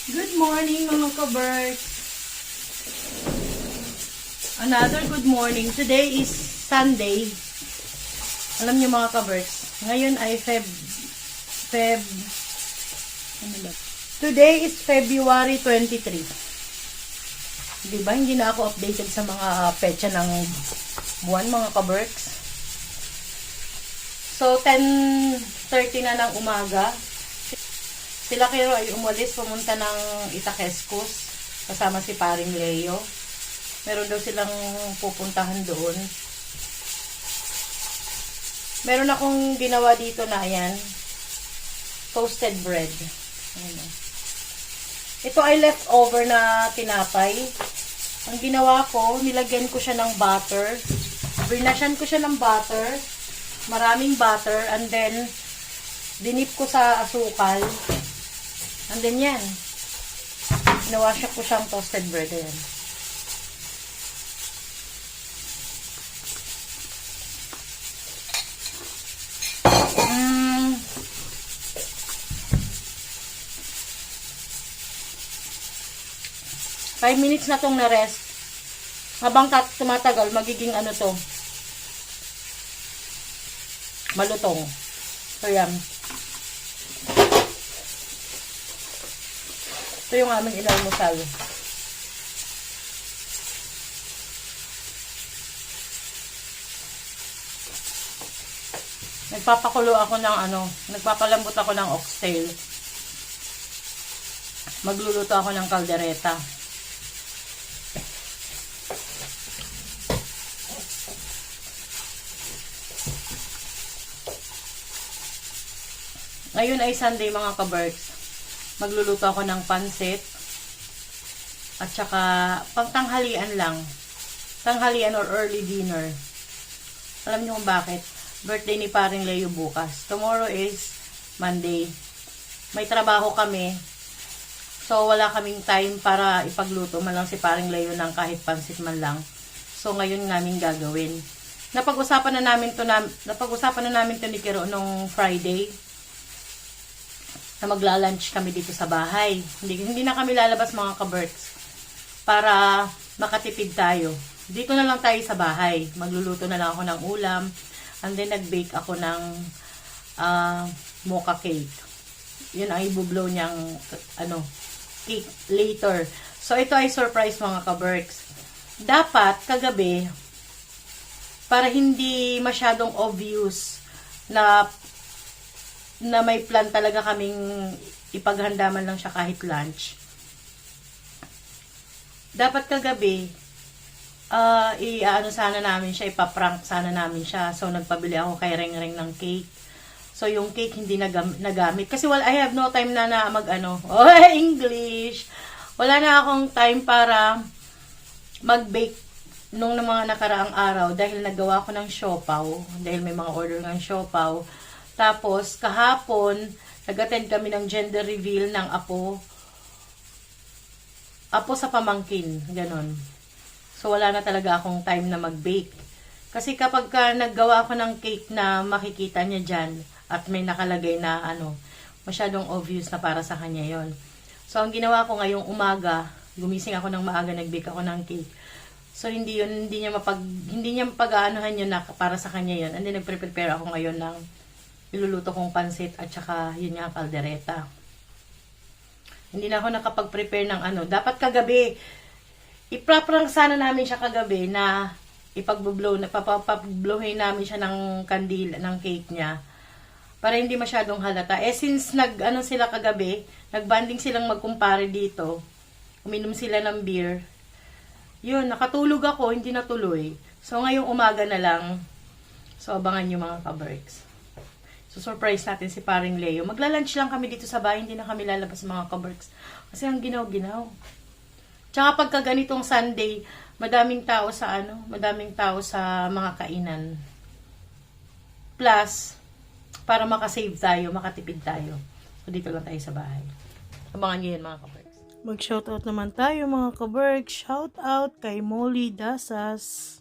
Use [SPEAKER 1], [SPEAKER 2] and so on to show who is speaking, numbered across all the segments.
[SPEAKER 1] Good morning mga ka-birds. Another good morning. Today is Sunday. Alam niyo mga ka-birds, ngayon ay ano ba? Today is February 23. Diba, hindi na ako updated sa mga petsa ng buwan mga ka-birds. So, 10:30 na ng umaga. Sila Kero ay umalis, pumunta ng Itaquescos kasama si Paring Leo. Meron daw silang pupuntahan doon. Meron akong ginawa dito na ayan, toasted bread. Ayan. Ito ay leftover na tinapay. Ang ginawa ko, nilagyan ko siya ng butter. Brinasyan ko siya ng butter. Maraming butter. And then, dinip ko sa asukal. And then yan. Nawasya ko siyang toasted bread. Ayan. Five minutes na tong na-rest. Habang tumatagal, magiging ano to. Malutong. So yan. Ito yung aming inalmusal. Nagpapakulo ako ng nagpapalambot ako ng oxtail. Magluluto ako ng kaldereta. Ngayon ay Sunday mga ka-birds. Magluluto ako ng pansit. At saka pangtanghalian lang. Tanghalian or early dinner. Alam niyo kung bakit? Birthday ni Paring Leo bukas. Tomorrow is Monday. May trabaho kami. So wala kaming time para ipagluto man lang si Paring Leo ng kahit pansit man lang. So ngayon namin gagawin. Napag-usapan na namin to ni Kero nung Friday. Na magla-lunch kami dito sa bahay. Hindi na kami lalabas mga ka-birds para makatipid tayo. Dito na lang tayo sa bahay. Magluluto na lang ako ng ulam. And then nag-bake ako ng mocha cake. Yun ang ibublow niyang cake later. So ito ay surprise mga ka-birds. Dapat kagabi para hindi masyadong obvious na may plan talaga kaming ipaghanda man lang siya kahit lunch. Dapat kagabi, sana namin siya, ipaprank sana namin siya. So, nagpabili ako kay Rengreng ng cake. So, yung cake hindi nagamit. Kasi I have no time na English. Wala na akong time para mag-bake nung mga nakaraang araw dahil nagawa ko ng siopaw. Dahil may mga order ng siopaw. Tapos, kahapon, nag-attend kami ng gender reveal ng apo sa pamangkin. Ganon. So, wala na talaga akong time na mag-bake. Kasi kapag naggawa ako ng cake na makikita niya dyan, at may nakalagay na masyadong obvious na para sa kanya yon. So, ang ginawa ko ngayong umaga, gumising ako ng maaga, nag-bake ako ng cake. So, hindi niya mapag-aanohan yun na para sa kanya yon. And then, nagprepare ako ngayon ng iluluto kong pansit at saka yun nga kaldereta. Hindi na ako nakapag-prepare ng Dapat kagabi, ipaprank sana namin siya kagabi na papablohin namin siya ng kandila, ng cake niya. Para hindi masyadong halata. Since sila kagabi, nagbanding silang magkumpare dito. Uminom sila ng beer. Yun, nakatulog ako, hindi natuloy. So, ngayong umaga na lang. So, abangan nyo mga ka-birds. So, surprise natin si Paring Leo. Magla-lunch lang kami dito sa bahay. Hindi na kami lalabas mga ka-birds. Kasi ang ginaw-ginaw. Tsaka pagka ganitong Sunday, madaming tao sa mga kainan. Plus, para makasave tayo, makatipid tayo. So, dito lang tayo sa bahay. Abangan nyo yan mga ka-birds. Mag-shoutout naman tayo mga ka-birds. Shoutout kay Molly Dasas,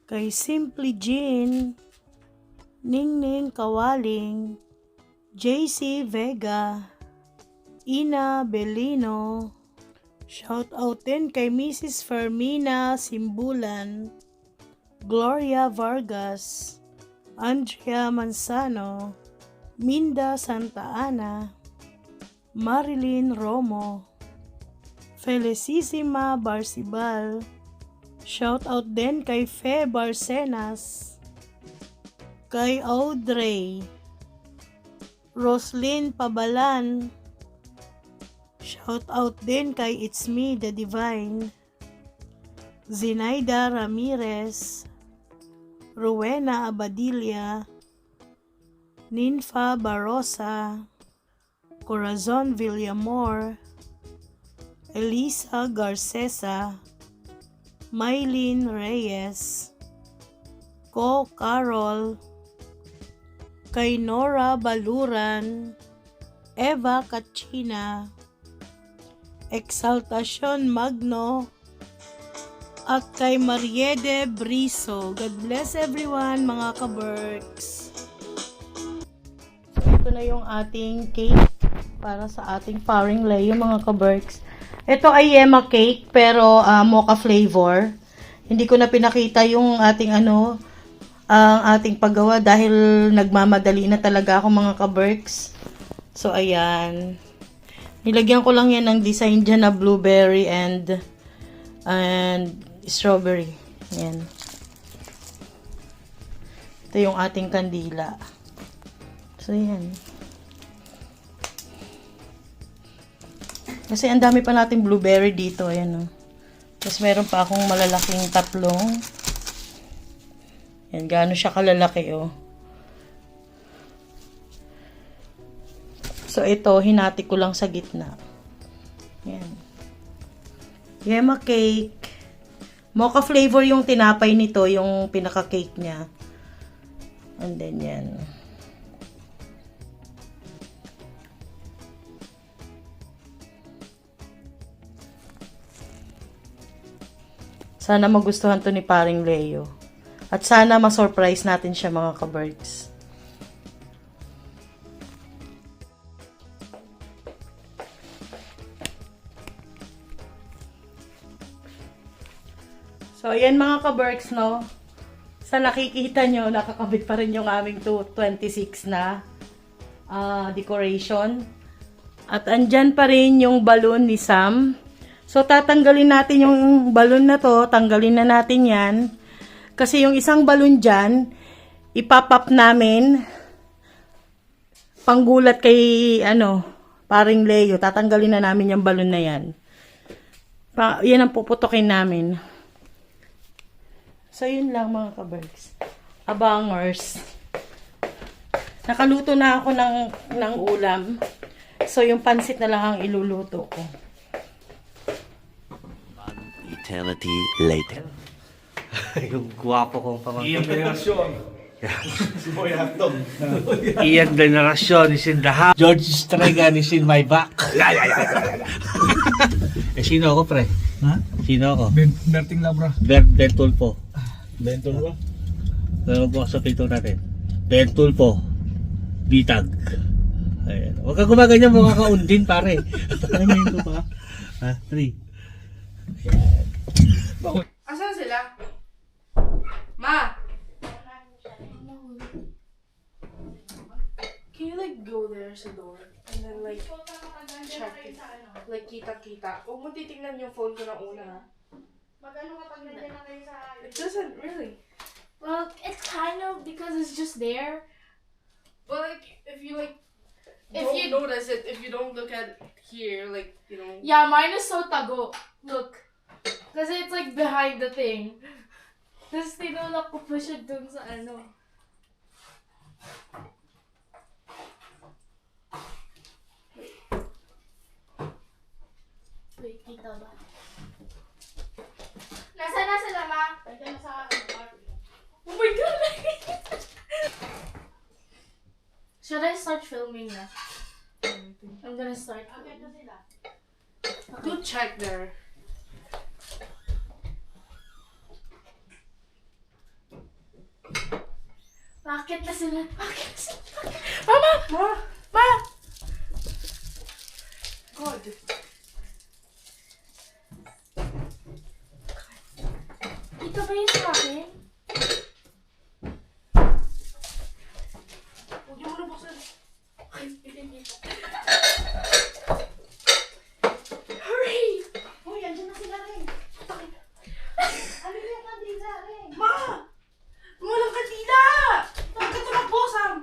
[SPEAKER 1] kay Simply Jean, Ningning Kawaling, JC Vega, Ina Belino. Shout out din kay Mrs. Fermina Simbulan, Gloria Vargas, Andrea Manzano, Minda Santa Ana, Marilyn Romo, Felicissima Barcibal. Shout out din kay Fe Barcenas, kay Audrey, Roslyn Pabalan. Shout out din kay It's Me the Divine, Zinaida Ramirez, Rowena Abadilla, Ninfa Barosa, Corazon Villamor, Elisa Garcesa, Maylene Reyes, Ko Carol, kay Nora Baluran, Eva Kachina, Exaltacion Magno, at kay Mariede Briso. God bless everyone, mga ka-Berks. So, ito na yung ating cake para sa ating paring lay, yung mga ka-Berks. Ito ay yema cake, pero mocha flavor. Hindi ko na pinakita yung ating ang ating paggawa dahil nagmamadali na talaga ako, mga ka-Berks. So, ayan. Nilagyan ko lang yan ng design dyan na blueberry and strawberry. Ayan. Ito yung ating kandila. So, ayan. Kasi ang dami pa nating blueberry dito. Ayan, oh. Tapos meron pa akong malalaking tatlong. Ayan, gaano siya kalalaki, oh. So, ito, hinati ko lang sa gitna. Ayan. Yema cake. Mocha flavor yung tinapay nito, yung pinaka-cake niya. And then, yan. Sana magustuhan to ni Paring Leo. At sana ma-surprise natin siya, mga ka-Berks. So, ayan mga ka-Berks, no? Sa nakikita nyo, nakakabit pa rin yung aming 226 na decoration. At andyan pa rin yung balloon ni Sam. So, tatanggalin natin yung balloon na to. Tanggalin na natin yan. Kasi yung isang balloon dyan, ipapop namin panggulat kay, Paring Leo. Tatanggalin na namin yung balloon na yan. Yan ang puputokin namin. So, yun lang mga ka-Berks. Abangers. Nakaluto na ako ng ulam. So, yung pansit na lang ang iluluto ko.
[SPEAKER 2] Eternity later.
[SPEAKER 3] Yung gwapo kong pamangkin.
[SPEAKER 4] Iyang generasyon. Si Boy Hotdog.
[SPEAKER 3] Iyang generasyon is in the house. George Stregan is in my back. Sino ako, pre?
[SPEAKER 4] Ha?
[SPEAKER 3] Sino ako?
[SPEAKER 4] Berting Labra.
[SPEAKER 3] Ben Tulfo.
[SPEAKER 4] Bentol ba?
[SPEAKER 3] Pero po sa pito natin. Ben Tulfo. Bitag. Ayan. Huwag ka gumaganyan, mga kaundin, pare. Ano ito pa? Ha? 3.
[SPEAKER 5] Asan sila? Ma! Can you like go there sa door? And then like check it. Like kita-kita. Huwag mo titignan yung phone ko na una.
[SPEAKER 6] Magano kapag nandiyan na kayo sa...
[SPEAKER 5] It doesn't really.
[SPEAKER 6] Well, it's kind of because it's just there.
[SPEAKER 5] But like, if you like,
[SPEAKER 6] If
[SPEAKER 5] don't
[SPEAKER 6] you-
[SPEAKER 5] notice it, if you don't look at here, like, you know.
[SPEAKER 6] Yeah, mine is so tago. Look. Kasi it's like behind the thing. Tapos tinulak ko pa siya dun sa ano. Wait, kita ba? Nasaan na sila, ma? Nandiyan na sa party. Oh my God! Should I start filming na? I'm gonna start. Okay, na sila.
[SPEAKER 5] Go check there.
[SPEAKER 6] Bakit na sila? Bakit na sila?
[SPEAKER 5] Mama! Ma! Ma! God.
[SPEAKER 6] Kita ba yun sa akin?
[SPEAKER 5] Huwag niyo muna buksan.
[SPEAKER 6] Ay, pinigil.
[SPEAKER 5] Hurry!
[SPEAKER 1] Uy, andyan na sila rin. Ano yung kandila rin?
[SPEAKER 5] Ma! Walang kandila! Huwag ka tumakbo, Sam!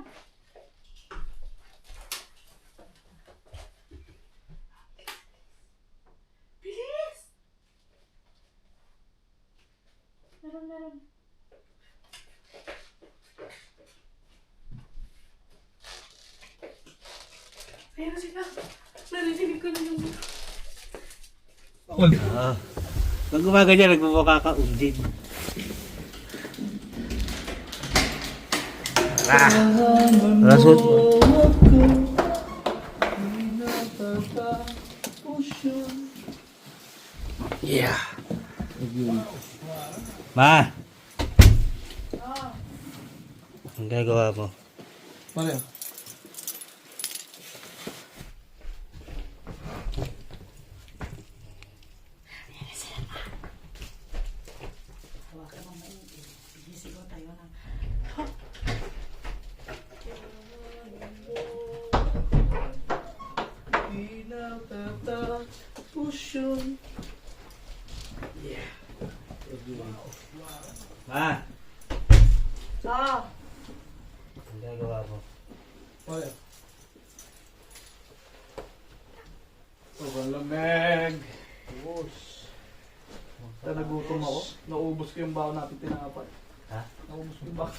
[SPEAKER 5] Bilis!
[SPEAKER 6] Meron.
[SPEAKER 5] Ayun sila. Narinig ko na yung...
[SPEAKER 3] Pag gumaganyan, nagmumukha ka undin. Rasot mo. Yeah. Ma! Ang gagawa mo?
[SPEAKER 4] Paano?
[SPEAKER 1] Sisigaw tayo ng...
[SPEAKER 3] Ma!
[SPEAKER 1] Ah!
[SPEAKER 3] Ang gagawa mo?
[SPEAKER 4] Paano? Sobrang lamig. Ubus. Nagutom ako. Naubos ko yung baon natin tinapay.
[SPEAKER 3] Ha?
[SPEAKER 4] Naubos ko yung baon.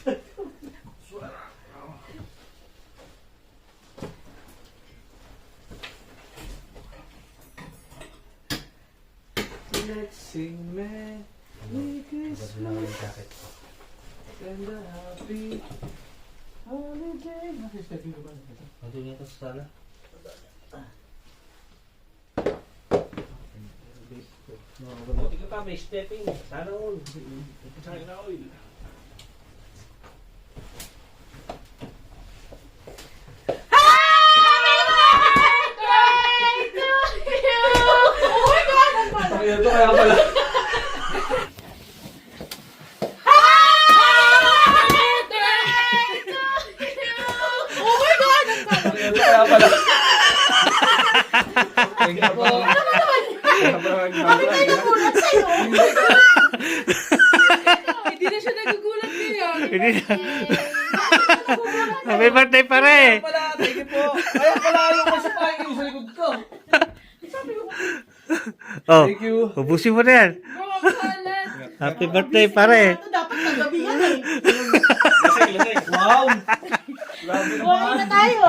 [SPEAKER 4] Let's sing Merry Christmas and a happy holiday. Nakistep yung ba?
[SPEAKER 3] Ito niya ito sa sala. Buti ka pa, may stepping. Sana all.
[SPEAKER 4] China oil. Kaya ito kaya pala. Kaya ito kaya pala. Thank you po.
[SPEAKER 5] Hindi na siya nagugulat ngayon.
[SPEAKER 3] Hindi na. Happy birthday pare!
[SPEAKER 4] Thank you po. Kaya pala yung masupahin yung sa likod ko.
[SPEAKER 3] Oh,
[SPEAKER 4] Thank you.
[SPEAKER 3] ubusin mo na yan.
[SPEAKER 6] Bro, ang kalat.
[SPEAKER 3] Happy birthday pare!
[SPEAKER 1] Ito dapat kagabihan eh.
[SPEAKER 4] Wow. Grabe
[SPEAKER 1] Kumain na tayo.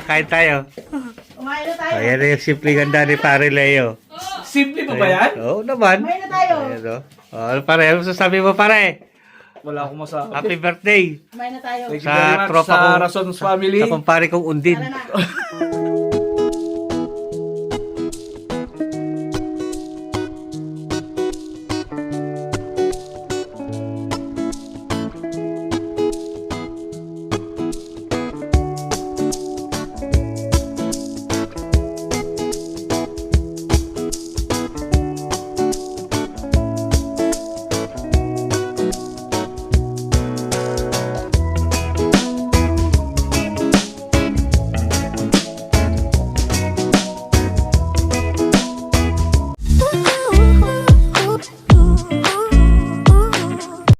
[SPEAKER 3] Kain tayo.
[SPEAKER 1] Kumain na tayo.
[SPEAKER 3] Ayan na yung simple ganda ni pare Leo.
[SPEAKER 4] Simple pa ba yan?
[SPEAKER 3] Oo naman.
[SPEAKER 1] Kumain na tayo.
[SPEAKER 3] Ayan o. Oh, pare, ano sasabi mo pare?
[SPEAKER 4] Wala akong masabi.
[SPEAKER 3] Happy birthday!
[SPEAKER 1] Kumain na tayo.
[SPEAKER 4] Thank you
[SPEAKER 3] Sa
[SPEAKER 4] very much
[SPEAKER 3] tropa
[SPEAKER 4] sa
[SPEAKER 3] ko-
[SPEAKER 4] Razons family.
[SPEAKER 3] Sa kumpare kong undin.
[SPEAKER 1] Tara na.